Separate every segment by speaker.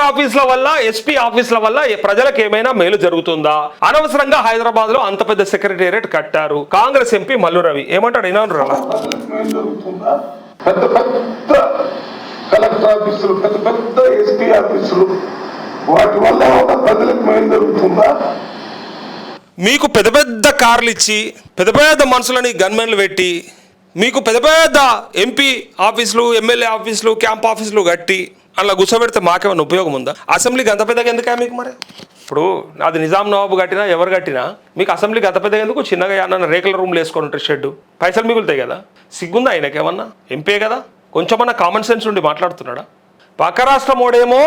Speaker 1: ఆఫీసుల వల్ల ఎస్పీ ఆఫీసుల వల్ల ప్రజలకు ఏమైనా మేలు జరుగుతుందా? అనవసరంగా హైదరాబాద్ లో అంత పెద్ద సెక్రటేరియట్ కట్టారు. కాంగ్రెస్ ఎంపీ మల్లు రవి ఏమంటాడు?
Speaker 2: పెద్ద పెద్ద కలెక్టర్ ఆఫీసులు, పెద్ద పెద్ద ఎస్పీ ఆఫీసులు, వాటి వల్ల ప్రజలకు మేలు జరుగుతుందా?
Speaker 1: మీకు పెద్ద పెద్ద కార్లు ఇచ్చి పెద్ద పెద్ద మనుషులని గన్మెన్లు పెట్టి మీకు పెద్ద పెద్ద ఎంపీ ఆఫీసులు, ఎమ్మెల్యే ఆఫీసులు, క్యాంప్ ఆఫీసులు కట్టి అలా కూర్చోబెడితే మాకేమైనా ఉపయోగం ఉందా? అసెంబ్లీకి అంత పెద్దగా ఎందుకా మీకు? మరి ఇప్పుడు అది నిజాం నవాబు కట్టినా ఎవరు కట్టినా మీకు అసెంబ్లీకి అంత పెద్దగా ఎందుకు? చిన్నగా ఏమన్నా రేకుల రూమ్లు వేసుకొని ఉంటారు, షెడ్, పైసలు మిగులుతాయి కదా. సిగ్గుందా ఆయనకేమన్నా? ఎంపీ కదా, కొంచెమన్నా కామన్ సెన్స్ ఉండి మాట్లాడుతున్నాడా? పక్క రాష్ట్రం ఓడేమో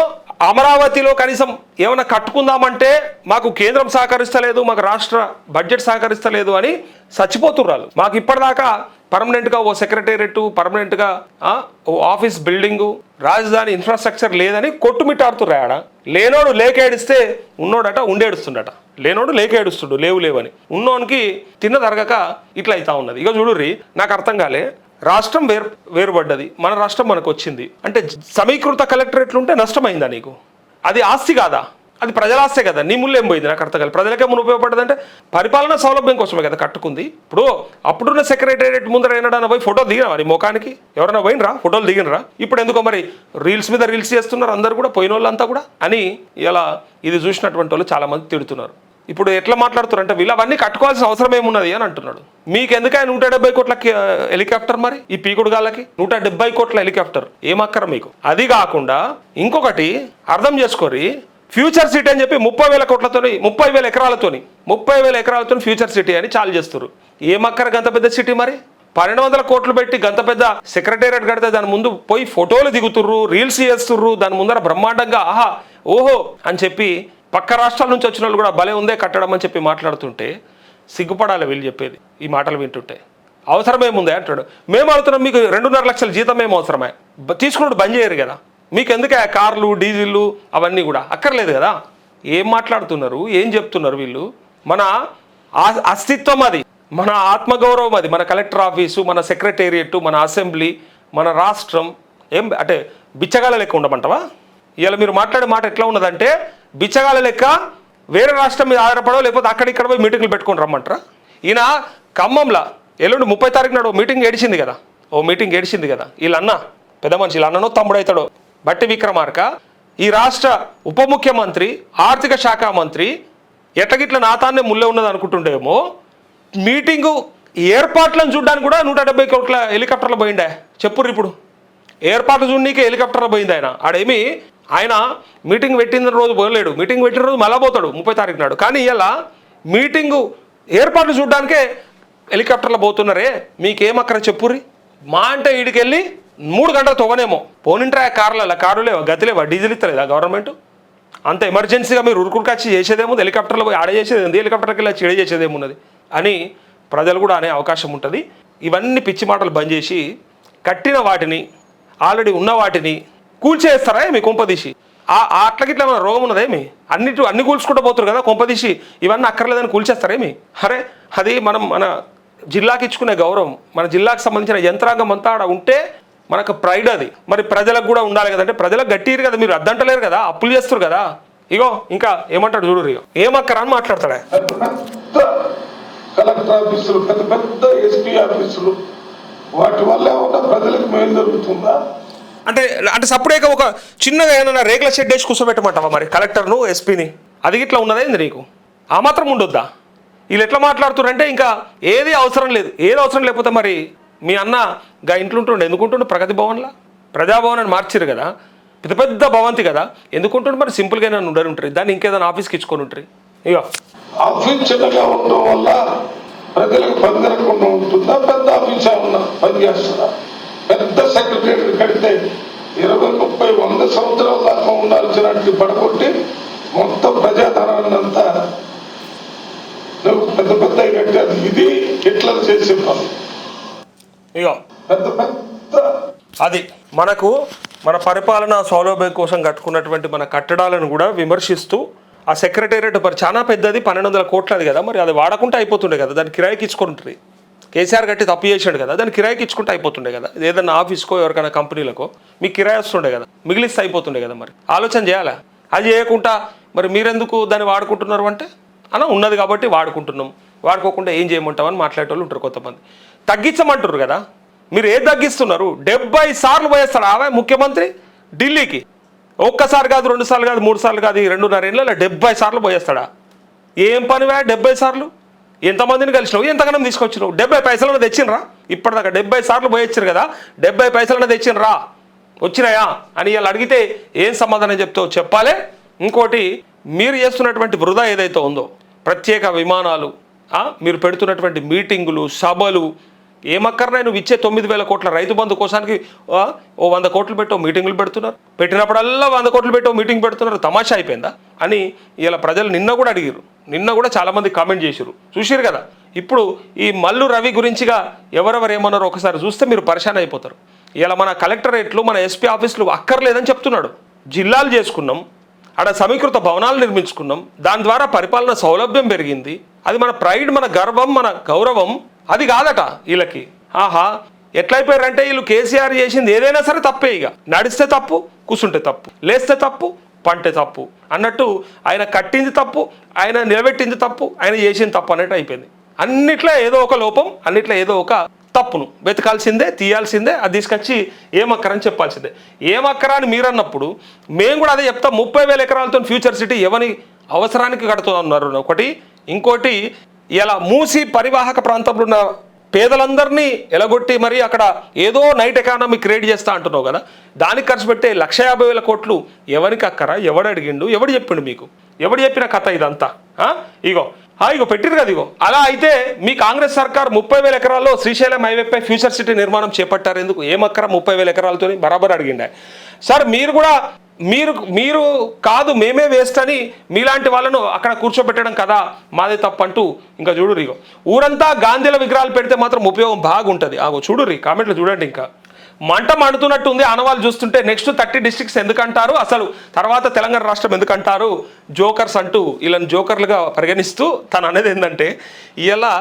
Speaker 1: అమరావతిలో కనీసం ఏమైనా కట్టుకుందామంటే మాకు కేంద్రం సహకరిస్తలేదు, మాకు రాష్ట్ర బడ్జెట్ సహకరిస్తలేదు అని చచ్చిపోతుర్రాలు. మాకు ఇప్పటిదాకా పర్మనెంట్గా ఓ సెక్రటేరియట్, పర్మనెంట్గా ఓ ఆఫీస్ బిల్డింగు, రాజధాని ఇన్ఫ్రాస్ట్రక్చర్ లేదని కొట్టుమిట్టాడుతుర్రా. ఆడ లేనోడు లేక ఏడిస్తే ఉన్నోడట ఉండేడుస్తుండట, లేనోడు లేక ఏడుస్తుడు లేవు లేవని. ఉన్నోనికి తిన్న తరగక ఇట్లా అవుతా ఉన్నది. ఇక చూడుర్రి, నాకు అర్థం కాలే. రాష్ట్రం వేరుపడ్డది, మన రాష్ట్రం మనకు వచ్చింది అంటే సమీకృత కలెక్టరేట్లు ఉంటే నష్టమైందా నీకు? అది ఆస్తి కాదా? అది ప్రజల ఆస్తే కదా. నీ ముళ్ళు ఏం పోయింది? నాకు అర్థం కాదు. ప్రజలకేమో ఉపయోగపడ్డది అంటే పరిపాలనా సౌలభ్యం కోసమే కదా కట్టుకుంది. ఇప్పుడు అప్పుడున్న సెక్రటేరియట్ ముందర ఏనాడన్నా పోయి ఫోటో దిగినా మరి ముఖానికి? ఎవరైనా పోయినరా? ఫోటోలు దిగినరా? ఇప్పుడు ఎందుకో మరి రీల్స్ మీద రీల్స్ చేస్తున్నారు అందరు కూడా, పోయిన వాళ్ళంతా కూడా అని ఇలా ఇది చూసినటువంటి వాళ్ళు చాలా మంది తిడుతున్నారు. ఇప్పుడు ఎట్లా మాట్లాడుతున్నారు అంటే వీళ్ళు అవన్నీ కట్టుకోవాల్సిన అవసరం ఏమున్నది అని అంటున్నాడు. మీకు ఎందుకని 170 కోట్ల హెలికాప్టర్? మరి ఈ పీకుడు గాళ్ళకి 170 కోట్ల హెలికాప్టర్ ఏమక్కర మీకు? అది కాకుండా ఇంకొకటి అర్థం చేసుకోరి, ఫ్యూచర్ సిటీ అని చెప్పి 30,000 కోట్లతోని 30,000 ఎకరాలతోని 30,000 ఎకరాలతో ఫ్యూచర్ సిటీ అని చాలు చేస్తారు. ఏమక్కర గంత పెద్ద సిటీ? మరి 1200 కోట్లు పెట్టి గంత పెద్ద సెక్రటేరియట్ కడితే దాని ముందు పోయి ఫోటోలు దిగుతుర్రు, రీల్స్ చేస్తుర్రు, దాని ముందర బ్రహ్మాండంగా ఆహా ఓహో అని చెప్పి పక్క రాష్ట్రాల నుంచి వచ్చిన వాళ్ళు కూడా భలే ఉందే కట్టడం అని చెప్పి మాట్లాడుతుంటే సిగ్గుపడాలి వీళ్ళు చెప్పేది. ఈ మాటలు వింటుంటే అవసరమేముందే అంటాడు. మేము అడుగుతున్నాం, మీకు 2.5 లక్షల జీతం ఏమో అవసరమే? తీసుకున్నట్టు బంద్ చేయరు కదా. మీకు ఎందుకే కార్లు, డీజిల్లు అవన్నీ కూడా అక్కర్లేదు కదా. ఏం మాట్లాడుతున్నారు, ఏం చెప్తున్నారు వీళ్ళు? మన అస్తిత్వం అది, మన ఆత్మగౌరవం అది, మన కలెక్టర్ ఆఫీసు, మన సెక్రటేరియట్, మన అసెంబ్లీ, మన రాష్ట్రం ఏం అంటే బిచ్చగాళ్ళ లెక్క ఉండమంటావా? ఇలా మీరు మాట్లాడే మాట ఎట్లా ఉన్నదంటే బిచ్చగాళ్ళ లెక్క వేరే రాష్ట్రం మీద ఆధారపడో లేకపోతే అక్కడిక్కడ పోయి మీటింగ్లు పెట్టుకొని రమ్మంటారా? ఈయన ఖమ్మంలో ఎల్లుండి 30 తారీఖు నాడు మీటింగ్ ఏడిచింది కదా, వీళ్ళన్న పెద్ద మనిషి, వీళ్ళ అన్ననో తమ్ముడైతాడో బట్టి విక్రమార్క, ఈ రాష్ట్ర ఉప ముఖ్యమంత్రి, ఆర్థిక శాఖ మంత్రి ఎట్టగిట్ల నాతాన్నే ముల్లే ఉన్నది అనుకుంటుండేమో మీటింగు ఏర్పాట్లను చూడడానికి కూడా 170 కోట్ల హెలికాప్టర్లో పోయిండే. చెప్పుర్రు ఇప్పుడు ఏర్పాట్లు చూడనీకే హెలికాప్టర్లో పోయింది ఆయన. ఆడేమి ఆయన మీటింగ్ పెట్టిన రోజు పోలేడు, మీటింగ్ పెట్టిన రోజు మళ్ళా పోతాడు 30 తారీఖు నాడు. కానీ ఇలా మీటింగు ఏర్పాట్లు చూడడానికే హెలికాప్టర్లో పోతున్నారే, మీకేమక్కర చెప్పుర్రి? మా అంటే వీడికెళ్ళి 3 గంటల తొగనేమో పోనింట్రా కారు లేవా, గతి లేవా, డీజిల్ ఇస్తలేదా గవర్నమెంట్? అంత ఎమర్జెన్సీగా మీరు ఉరుకుడుకొచ్చి చేసేదేముంది? హెలికాప్టర్లో పోయి ఆడ చేసేది ఉంది, హెలికాప్టర్కి వెళ్ళి చెడ చేసేదేమున్నది అని ప్రజలు కూడా అనే అవకాశం ఉంటుంది. ఇవన్నీ పిచ్చి మాటలు బంద్ చేసి కట్టిన వాటిని, ఆల్రెడీ ఉన్న వాటిని కూల్చేస్తారా మీ కొంపదీసి? అట్లకిట్లా ఏమైనా రోగం ఉన్నదేమి? అన్ని కూల్చుకుంటూ పోతారు కదా కొంపదీసి. ఇవన్నీ అక్కర్లేదని కూల్చేస్తారేమి? అరే అది మన జిల్లాకి ఇచ్చుకునే గౌరవం, మన జిల్లాకు సంబంధించిన యంత్రాంగం అంతా ఆడ ఉంటే మనకు ప్రైడ్ అది. మరి ప్రజలకు కూడా ఉండాలి కదంటే ప్రజలకు గట్టిరు కదా, మీరు అద్దంటలేరు కదా, అప్పులు చేస్తారు కదా. ఇగో ఇంకా ఏమంటాడు చూడు, ఇగో ఏమక్కరా అని మాట్లాడతాడా.
Speaker 2: కలెక్టర్ ఆఫీసులు, పెద్ద పెద్ద ఎస్పీ ఆఫీసులు, వాటి వల్ల ప్రజలకు మేలు జరుగుతుందా?
Speaker 1: అంటే సపరేట్గా ఒక చిన్నగా ఏమైనా రేకుల షెడ్ వేసి కూర్చోబెట్టమంటావా మరి కలెక్టర్ను, ఎస్పీని? అది ఇట్లా ఉన్నదేంది నీకు? ఆ మాత్రం ఉండొద్దా? వీళ్ళు ఎట్లా మాట్లాడుతున్నారంటే ఇంకా ఏది అవసరం లేదు. ఏది అవసరం లేకపోతే మరి మీ అన్న గా ఇంట్లో ఉంటుండే ఎందుకుంటుండే? ప్రగతి భవన్లా ప్రజాభవన్ అని మార్చిరు కదా, పెద్ద పెద్ద భవంతి కదా, ఎందుకుంటుండే మరి? సింపుల్గా నన్ను ఉండని ఉంటారు, దాన్ని ఇంకేదైనా ఆఫీస్కి ఇచ్చుకొని ఉంటారు. ఇక
Speaker 2: ఆఫీస్ చిన్నగా ఉండడం వల్ల ప్రజలకు పని జరగకుండా ఉంటుందా? పెద్ద ఆఫీస్ ఏమన్నా పని చేస్తుందా? పెద్ద సెక్రటరీ కడితే 20, 30, 100 సంవత్సరాల దాకా ఉండాల్సినట్టు పడగొట్టి మొత్తం ప్రజాధనాన్ని అంతా నువ్వు పెద్ద పెద్ద కట్టారు. ఇది హిట్లర్ చేసే పని.
Speaker 1: ఇక
Speaker 2: పెద్ద పెద్ద
Speaker 1: అది మనకు మన పరిపాలనా సౌలభ్యం కోసం కట్టుకున్నటువంటి మన కట్టడాలను కూడా విమర్శిస్తూ ఆ సెక్రటేరియట్ మరి చాలా పెద్దది, 1200 కోట్లది కదా, మరి అది వాడకుంటే అయిపోతుండే కదా, దాన్ని కిరాయికి ఇచ్చుకుంటుంది. కేసీఆర్ గట్టి తప్పు చేసాడు కదా, దాన్ని కిరాయికి ఇచ్చుకుంటే అయిపోతుండే కదా. ఏదన్నా ఆఫీస్కో ఎవరికైనా కంపెనీలకో మీకు కిరాయి వస్తుండే కదా, మిగిలిస్తే అయిపోతుండే కదా. మరి ఆలోచన చేయాలా? అది చేయకుండా మరి మీరెందుకు దాన్ని వాడుకుంటున్నారు అంటే అన్న ఉన్నది కాబట్టి వాడుకుంటున్నాం, వాడుకోకుండా ఏం చేయమంటామని మాట్లాడేటోళ్ళు ఉంటారు కొంతమంది. తగ్గించమంటారు కదా, మీరు ఏది తగ్గిస్తున్నారు? 70 సార్లు పోయేస్తాడు ఆమె ముఖ్యమంత్రి ఢిల్లీకి. ఒక్కసారి కాదు, 2 సార్లు కాదు, 3 సార్లు కాదు, 2.5 ఏళ్ళలో 70 సార్లు పోయేస్తాడా? ఏం పనివా 70 సార్లు? ఎంతమందిని కలిసినావు, ఎంతగానో తీసుకొచ్చినావు? 70 పైసలను తెచ్చినరా? ఇప్పటిదాకా 70 సార్లు పోయొచ్చారు కదా, 70 పైసలను తెచ్చినరా? వచ్చినాయా అని వాళ్ళు అడిగితే ఏం సమాధానం చెప్తావు చెప్పాలి. ఇంకోటి, మీరు చేస్తున్నటువంటి వృధా ఏదైతే ఉందో, ప్రత్యేక విమానాలు, మీరు పెడుతున్నటువంటి మీటింగులు, సభలు, ఏమక్కర్నా నువ్వు ఇచ్చే 9,000 కోట్ల రైతు బంధు కోసానికి ఓ 100 కోట్లు పెట్టో మీటింగులు పెడుతున్నారు, పెట్టినప్పుడల్లా 100 కోట్లు పెట్టో మీటింగ్ పెడుతున్నారు. తమాషా అయిపోయిందా అని ఇలా ప్రజలు నిన్న కూడా అడిగారు, నిన్న కూడా చాలామంది కామెంట్ చేశారు, చూసారు కదా. ఇప్పుడు ఈ మల్లు రవి గురించిగా ఎవరెవరు ఏమన్నారో ఒకసారి చూస్తే మీరు పరిశాన్ అయిపోతారు. ఇలా మన కలెక్టరేట్లు, మన ఎస్పీ ఆఫీసులు అక్కర్లేదని చెప్తున్నాడు. జిల్లాలు చేసుకున్నాం, ఆడ సమీకృత భవనాలు నిర్మించుకున్నాం, దాని ద్వారా పరిపాలన సౌలభ్యం పెరిగింది, అది మన ప్రైడ్, మన గర్వం, మన గౌరవం. అది కాదట వీళ్ళకి. ఆహా, ఎట్లయిపోయారంటే వీళ్ళు కేసీఆర్ చేసింది ఏదైనా సరే తప్పే. ఇక నడిస్తే తప్పు, కూర్చుంటే తప్పు, లేస్తే తప్పు, పంటే తప్పు అన్నట్టు, ఆయన కట్టింది తప్పు, ఆయన నిలబెట్టింది తప్పు, ఆయన చేసింది తప్పు అన్నట్టు అయిపోయింది. అన్నిట్లో ఏదో ఒక లోపం, అన్నిట్లో ఏదో ఒక తప్పును వెతకాల్సిందే, తీయాల్సిందే, అది తీసుకొచ్చి ఏమక్కరని చెప్పాల్సిందే. ఏమక్కరా అని మీరు అన్నప్పుడు మేము కూడా అదే చెప్తాం. 30,000 ఎకరాలతో ఫ్యూచర్ సిటీ ఎవరి అవసరానికి కడుతున్నారు ఒకటి. ఇంకోటి, ఇలా మూసి పరివాహక ప్రాంతంలో ఉన్న పేదలందరినీ ఎలగొట్టి మరి అక్కడ ఏదో నైట్ ఎకానమీ క్రియేట్ చేస్తా అంటున్నావు కదా, దానికి ఖర్చు పెట్టే 150,000 కోట్లు ఎవరికి అక్కరా? ఎవడు అడిగిండు? ఎవడు చెప్పిండు మీకు? ఎవడు చెప్పిన కథ ఇదంతా? ఇగో పెట్టిరు కదా. ఇగో అలా అయితే మీ కాంగ్రెస్ సర్కార్ 30,000 ఎకరాల్లో శ్రీశైలం హైవేపై ఫ్యూచర్ సిటీ నిర్మాణం చేపట్టారు ఎందుకు? ఏమక్కర 30,000 ఎకరాలతో బరాబర్ అడిగిండే సార్. మీరు కూడా మీరు కాదు మేమే వేస్ట్ అని మీలాంటి వాళ్ళను అక్కడ కూర్చోబెట్టడం కదా మాదే తప్పంటూ ఇంకా చూడుర్రి. ఇగో ఊరంతా గాంధీల విగ్రహాలు పెడితే మాత్రం ఉపయోగం బాగుంటుంది. చూడుర్రి, కామెంట్లు చూడండి. ఇంకా మంట మండుతున్నట్టు ఉంది ఆనవాళ్ళు చూస్తుంటే. నెక్స్ట్ 30 డిస్ట్రిక్ట్స్ ఎందుకంటారు అసలు, తర్వాత తెలంగాణ రాష్ట్రం ఎందుకంటారు? జోకర్స్ అంటూ వీళ్ళని జోకర్లుగా పరిగణిస్తూ తను అనేది ఏంటంటే, ఇలా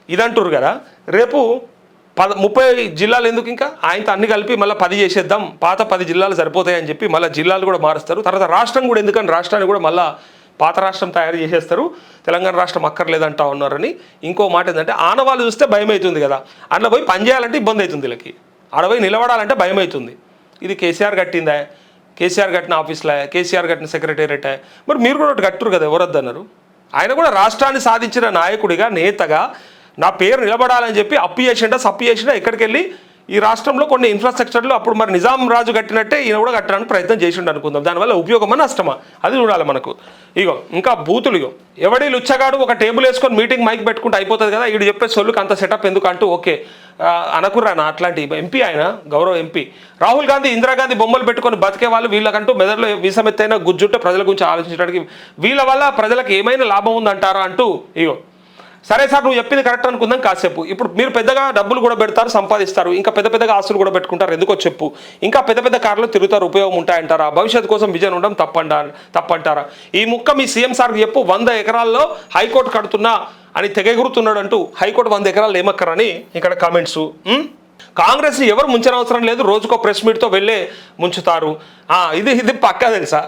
Speaker 1: ఇదంటారు కదా, రేపు 30 జిల్లాలు ఎందుకు, ఇంకా ఆయనతో అన్ని కలిపి మళ్ళీ 10 చేసేద్దాం, పాత 10 జిల్లాలు సరిపోతాయని చెప్పి మళ్ళీ జిల్లాలు కూడా మారుస్తారు. తర్వాత రాష్ట్రం కూడా ఎందుకని రాష్ట్రాన్ని కూడా మళ్ళీ పాత రాష్ట్రం తయారు చేసేస్తారు, తెలంగాణ రాష్ట్రం అక్కర్లేదంటా ఉన్నారని. ఇంకో మాట ఏంటంటే, ఆనవాళ్ళు చూస్తే భయం అవుతుంది కదా, అందులో పోయి పని చేయాలంటే ఇబ్బంది అవుతుంది వీళ్ళకి, ఆడపోయి నిలబడాలంటే భయం అవుతుంది. ఇది కేసీఆర్ కట్టిందా? కేసీఆర్ కట్టిన ఆఫీస్లా? కేసీఆర్ కట్టిన సెక్రటేరియటా? మరి మీరు కూడా ఒకటి కట్టురు కదా, ఎవరొద్దన్నారు? ఆయన కూడా రాష్ట్రాన్ని సాధించిన నాయకుడిగా, నేతగా నా పేరు నిలబడాలని చెప్పి అప్పు చేసిండా, సప్పు చేసిండా, ఎక్కడికి వెళ్ళి ఈ రాష్ట్రంలో కొన్ని ఇన్ఫ్రాస్ట్రక్చర్లు అప్పుడు మరి నిజాం రాజు కట్టినట్టే ఈయన కూడా కట్టడానికి ప్రయత్నం చేసిండు అనుకుందాం. దానివల్ల ఉపయోగమా నష్టమా అది చూడాలి మనకు. ఇంకా బూతులు, ఎవడి లుచ్చగాడు ఒక టేబుల్ వేసుకొని మీటింగ్ మైక్ పెట్టుకుంటే అయిపోతుంది కదా, వీడు చెప్పే సొల్లుకి అంత సెటప్ ఎందుకు అంటూ ఓకే అనకుర్రా. అట్లాంటి ఎంపీ, ఆయన గౌరవ ఎంపీ రాహుల్ గాంధీ, ఇందిరాగాంధీ బొమ్మలు పెట్టుకొని బతికే వాళ్ళు, వీళ్ళకంటూ మెదడులో విషమెత్తైన గుజ్జుంటే ప్రజల గురించి ఆలోచించడానికి వీళ్ళ వల్ల ప్రజలకు ఏమైనా లాభం ఉందంటారా అంటూ. సరే సార్, నువ్వు చెప్పింది కరెక్ట్ అనుకుందాం కాసేపు. ఇప్పుడు మీరు పెద్దగా డబ్బులు కూడా పెడతారు, సంపాదిస్తారు, ఇంకా పెద్దగా ఆస్తులు కూడా పెట్టుకుంటారు, ఎందుకో చెప్పు. ఇంకా పెద్ద కార్లు తిరుగుతారు, ఉపయోగం ఉంటాయంటారా? భవిష్యత్తు కోసం విజన్ ఉండడం తప్పంటారా? ఈ ముక్క మీ సీఎం సార్కి చెప్పు. 100 ఎకరాల్లో హైకోర్టు కడుతున్నా అని తెగెగురుతున్నాడు అంటూ, హైకోర్టు 100 ఎకరాలు ఏమక్కరని ఇక్కడ కామెంట్స్. కాంగ్రెస్ని ఎవరు ముంచనవసరం లేదు, రోజుకో ప్రెస్ మీట్తో వెళ్ళే ముంచుతారు. ఇది పక్కా తెలుసా?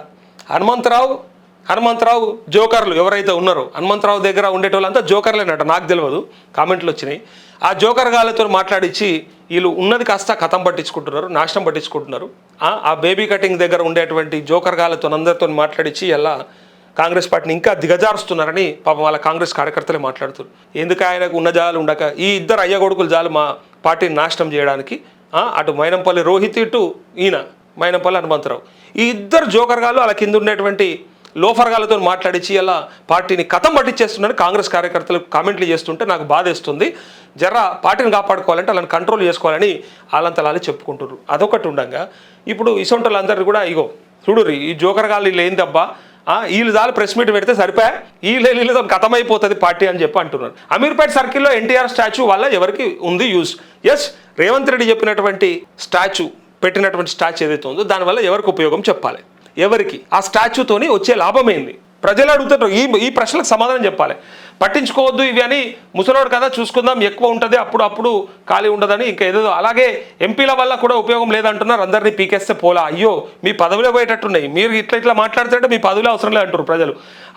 Speaker 1: హనుమంతరావు జోకర్లు ఎవరైతే ఉన్నారో, హనుమంతరావు దగ్గర ఉండేటోళ్ళంతా జోకర్లేనట, నాకు తెలియదు, కామెంట్లు వచ్చినాయి. ఆ జోకర్ గాళ్ళతో మాట్లాడించి వీళ్ళు ఉన్నది కాస్త కథం పట్టించుకుంటున్నారు, నాశనం పట్టించుకుంటున్నారు. ఆ బేబీ కటింగ్ దగ్గర ఉండేటువంటి జోకర్ గాళ్ళతో అందరితో మాట్లాడించి ఇలా కాంగ్రెస్ పార్టీని ఇంకా దిగజారుస్తున్నారని పాపం వాళ్ళ కాంగ్రెస్ కార్యకర్తలే మాట్లాడుతున్నారు. ఎందుకు ఆయనకు ఉన్న జాలు ఉండక ఈ ఇద్దరు అయ్యగొడుకులు జాలు మా పార్టీని నాశనం చేయడానికి. అటు మైనంపల్లి రోహిత్, ఇటు ఈయన మైనంపల్లి హనుమంతరావు, ఈ ఇద్దరు జోకర్ గాళ్ళు వాళ్ళ కింద ఉండేటువంటి లోఫర్గాలతో మాట్లాడించి అలా పార్టీని కథం పట్టించేస్తున్నారని కాంగ్రెస్ కార్యకర్తలు కామెంట్లు చేస్తుంటే నాకు బాధేస్తుంది. జర్రా పార్టీని కాపాడుకోవాలంటే వాళ్ళని కంట్రోల్ చేసుకోవాలని వాళ్ళంతలాలి చెప్పుకుంటున్నారు. అదొకటి ఉండగా ఇప్పుడు ఇసొంటోళ్ళందరూ కూడా చూడుర్రి, ఈ జోకర్ గాళ్ళు వీళ్ళు ఏందబ్బా, వీళ్ళు చాలు ప్రెస్ మీట్ పెడితే సరిపోయా, వీళ్ళతో కథమైపోతుంది పార్టీ అని చెప్పి అంటున్నారు. అమీర్పేట్ సర్కిల్లో ఎన్టీఆర్ స్టాచ్యూ వల్ల ఎవరికి ఉంది యూజ్? ఎస్, రేవంత్ రెడ్డి చెప్పినటువంటి పెట్టినటువంటి స్టాచ్యూ ఏదైతే ఉందో దానివల్ల ఎవరికి ఉపయోగం చెప్పాలి, ఎవరికి ఆ స్టాచ్యూతోని వచ్చే లాభం ఏంది? ప్రజలు అడుగుతారు. ఈ ప్రశ్నలకు సమాధానం చెప్పాలి. పట్టించుకోవద్దు ఇవి అని, ముసలోడు కదా చూసుకుందాం ఎక్కువ ఉంటుంది అప్పుడు ఖాళీ ఉండదని ఇంకా ఏదో. అలాగే ఎంపీల వల్ల కూడా ఉపయోగం లేదంటున్నారు, అందరినీ పీకేస్తే పోలా. అయ్యో మీ పదవులే పోయేటట్టున్నాయి, మీరు ఇట్లా మాట్లాడుతుంటే మీ పదవులే అవసరం లేదంటారు ప్రజలు.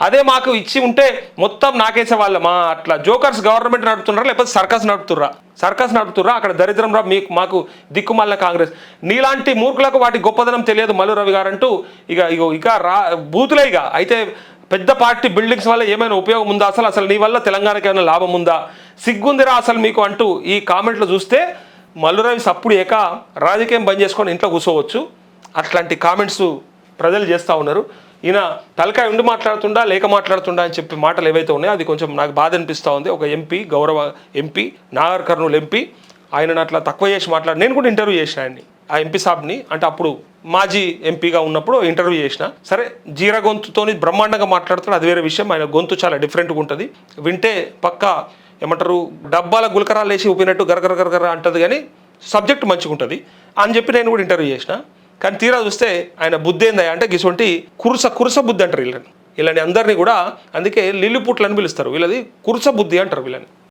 Speaker 1: అదే మాకు ఇచ్చి ఉంటే మొత్తం నాకేసే వాళ్ళమా? అట్లా జోకర్స్ గవర్నమెంట్ నడుపుతున్నారా లేకపోతే సర్కస్ నడుపుతుర్రా? అక్కడ దరిద్రం రా మాకు దిక్కుమల్ల కాంగ్రెస్. నీలాంటి మూర్ఖులకు వాటి గొప్పదనం తెలియదు మల్లు రవి గారు అంటూ ఇక బూతులే. ఇక అయితే పెద్ద పార్టీ బిల్డింగ్స్ వల్ల ఏమైనా ఉపయోగం ఉందా, అసలు నీ వల్ల తెలంగాణకి ఏమైనా లాభం ఉందా, సిగ్గుందిరా అసలు మీకు అంటూ ఈ కామెంట్లు చూస్తే మల్లు రవి సప్పుడు ఏక రాజకీయం బంద్ చేసుకొని ఇంట్లో కూర్చోవచ్చు. అట్లాంటి కామెంట్స్ ప్రజలు చేస్తూ ఉన్నారు. ఈయన తలకాయ ఉండి మాట్లాడుతుండా లేక మాట్లాడుతుండా అని చెప్పి మాటలు ఏవైతే ఉన్నాయో అది కొంచెం నాకు బాధ అనిపిస్తూ ఉంది. ఒక ఎంపీ, గౌరవ ఎంపీ, నాగర్ కర్నూలు ఎంపీ, ఆయనను అట్లా తక్కువ చేసి నేను కూడా ఇంటర్వ్యూ చేసిన ఆయన్ని, ఆ ఎంపీ సాబ్ని. అంటే అప్పుడు మాజీ ఎంపీగా ఉన్నప్పుడు ఇంటర్వ్యూ చేసిన. సరే జీర గొంతుతోని బ్రహ్మాండంగా మాట్లాడుతాడు, అది వేరే విషయం. ఆయన గొంతు చాలా డిఫరెంట్గా ఉంటుంది, వింటే పక్క ఏమంటారు డబ్బాల గులకరాలు వేసి ఊపినట్టు గరగర అంటది, కానీ సబ్జెక్ట్ మంచిగా ఉంటుంది అని చెప్పి నేను కూడా ఇంటర్వ్యూ చేసిన. కానీ తీరా చూస్తే ఆయన బుద్ధి ఏందయ్యా అంటే గిసొంటి కురుస బుద్ధి అంటారు వీళ్ళని అందరినీ కూడా. అందుకే లిల్లిపుట్లు అని పిలుస్తారు, వీళ్ళది కురుస బుద్ధి అంటారు వీళ్ళని.